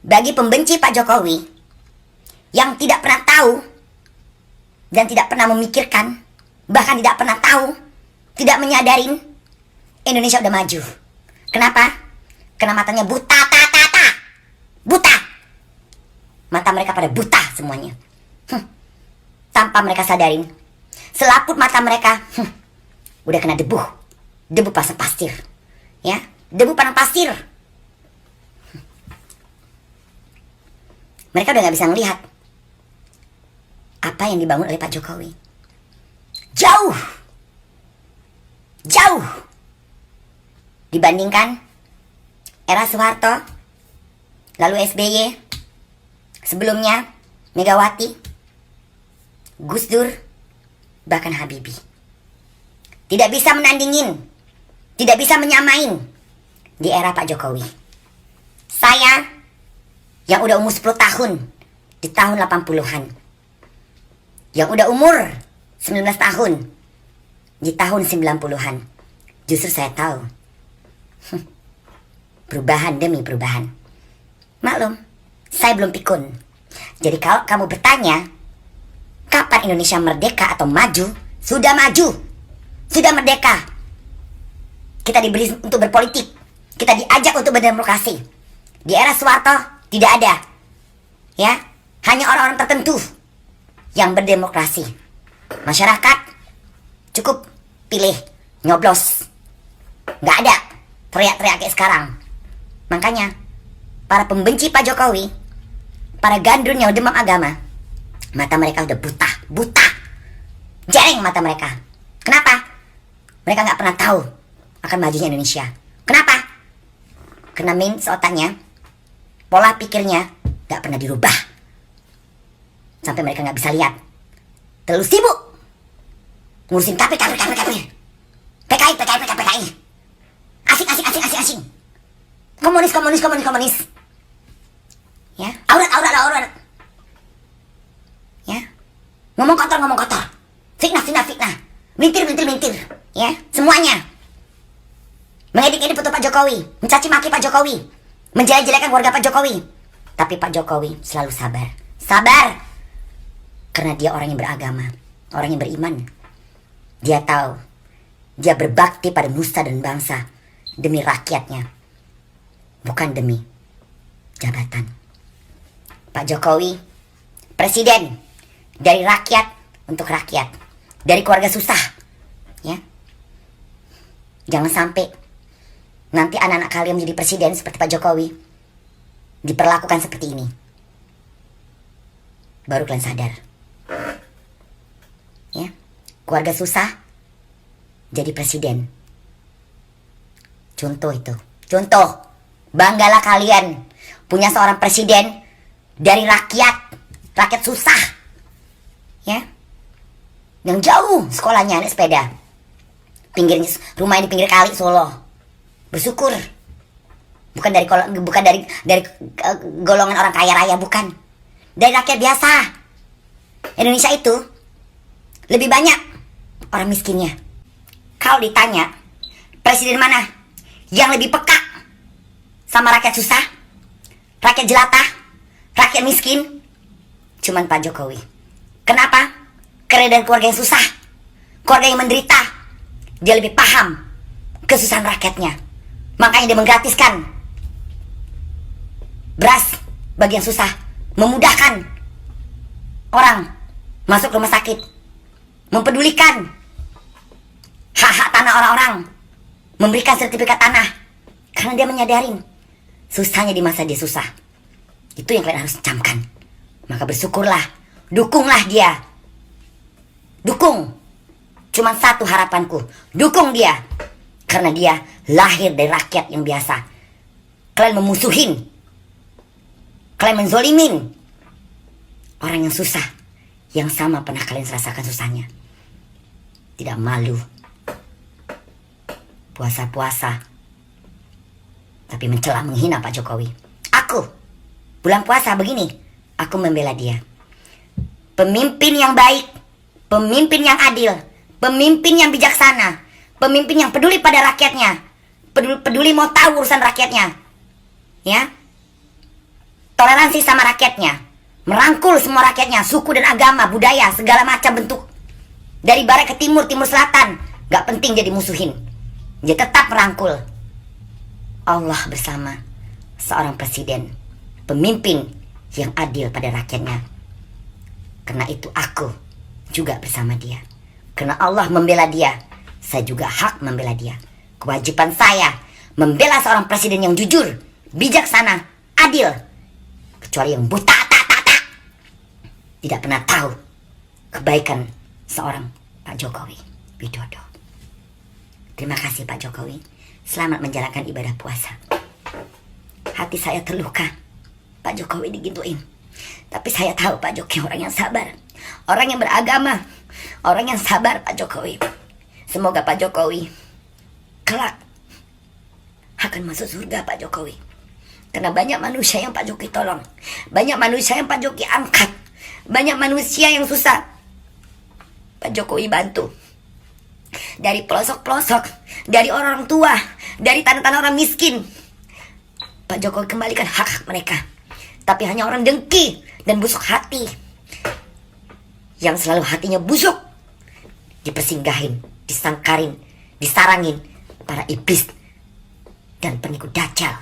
Bagi pembenci Pak Jokowi yang tidak pernah tahu dan tidak pernah memikirkan, bahkan tidak pernah tahu, tidak menyadarin Indonesia udah maju. Kenapa? Karena matanya buta, buta. Mata mereka pada buta semuanya. Tanpa mereka sadarin, selaput mata mereka udah kena debu pasang pasir, ya, debu pasang pasir. Mereka udah nggak bisa ngelihat apa yang dibangun oleh Pak Jokowi. Jauh dibandingkan era Soeharto, lalu SBY, sebelumnya Megawati, Gus Dur, bahkan Habibie. Tidak bisa menandingin, tidak bisa menyamain di era Pak Jokowi. Saya yang udah umur 10 tahun di tahun 80-an, yang udah umur 19 tahun di tahun 90-an, justru saya tahu perubahan demi perubahan. Maklum, saya belum pikun. Jadi kalau kamu bertanya kapan Indonesia merdeka atau maju, sudah maju, sudah merdeka. Kita diberi untuk berpolitik, kita diajak untuk berdemokrasi. Di era Soeharto tidak ada, ya, hanya orang-orang tertentu yang berdemokrasi. Masyarakat cukup pilih, nyoblos, nggak ada teriak-teriak kayak sekarang. Makanya para pembenci Pak Jokowi, para gandrun yang demam agama, mata mereka udah buta, jereng mata mereka. Kenapa? Mereka nggak pernah tahu akan majunya Indonesia. Kenapa? Karena main otaknya, pola pikirnya nggak pernah dirubah. Sampai mereka nggak bisa lihat. Terlalu sibuk ngurusin PKI. Asing. Komunis. Ya, aurat. Ya. Ngomong kotor. Fitnah. Melintir. Ya, semuanya. Mengedit-edit foto Pak Jokowi, mencaci maki Pak Jokowi, menjelek-jelekan keluarga Pak Jokowi. Tapi Pak Jokowi selalu sabar. Karena dia orang yang beragama, orang yang beriman. Dia tahu, dia berbakti pada nusa dan bangsa demi rakyatnya, bukan demi jabatan. Pak Jokowi, presiden dari rakyat untuk rakyat, dari keluarga susah, ya. Jangan sampai nanti anak-anak kalian menjadi presiden seperti Pak Jokowi, diperlakukan seperti ini. Baru kalian sadar. Ya, keluarga susah jadi presiden. Contoh itu. Banggalah kalian punya seorang presiden dari rakyat susah. Ya. Yang jauh sekolahnya naik sepeda. Rumah di pinggir kali Solo. Bersyukur. Bukan dari golongan orang kaya raya, bukan. Dari rakyat biasa. Indonesia itu lebih banyak orang miskinnya. Kalau ditanya, presiden mana yang lebih peka sama rakyat susah, rakyat jelata, rakyat miskin? Cuman Pak Jokowi. Kenapa? Karena dari keluarga yang susah, keluarga yang menderita. Dia lebih paham kesusahan rakyatnya. Makanya dia menggratiskan beras bagi yang susah, memudahkan orang masuk rumah sakit, mempedulikan hak-hak tanah orang-orang, memberikan sertifikat tanah. Karena dia menyadarin susahnya di masa dia susah. Itu yang kalian harus camkan. Maka bersyukurlah, dukunglah dia. Dukung. Cuman satu harapanku, dukung dia. Karena dia lahir dari rakyat yang biasa. Kalian memusuhin, kalian menzolimin orang yang susah, yang sama pernah kalian rasakan susahnya. Tidak malu, puasa-puasa, tapi mencela, menghina Pak Jokowi. Aku, bulan puasa begini, aku membela dia. Pemimpin yang baik, pemimpin yang adil, pemimpin yang bijaksana, pemimpin yang peduli pada rakyatnya, peduli mau tahu urusan rakyatnya. Ya, toleransi sama rakyatnya, merangkul semua rakyatnya, suku dan agama, budaya, segala macam bentuk. Dari barat ke timur, timur selatan, gak penting dia dimusuhin. Dia tetap merangkul. Allah bersama seorang presiden, pemimpin yang adil pada rakyatnya. Karena itu aku juga bersama dia. Karena Allah membela dia, saya juga hak membela dia. Kewajiban saya membela seorang presiden yang jujur, bijaksana, adil. Kecuali yang buta, tidak pernah tahu kebaikan seorang Pak Jokowi Widodo. Terima kasih Pak Jokowi. Selamat menjalankan ibadah puasa. Hati saya terluka, Pak Jokowi digituin. Tapi saya tahu Pak Jokowi orang yang sabar, orang yang beragama, orang yang sabar Pak Jokowi. Semoga Pak Jokowi kelak akan masuk surga Pak Jokowi. Karena banyak manusia yang Pak Jokowi tolong, banyak manusia yang Pak Jokowi angkat, banyak manusia yang susah Pak Jokowi bantu. Dari pelosok-pelosok, dari orang tua, dari tanah-tanah orang miskin, Pak Jokowi kembalikan hak-hak mereka. Tapi hanya orang dengki dan busuk hati, yang selalu hatinya busuk, dipersinggahin, disangkarin, disarangin para iblis dan penipu dajjal.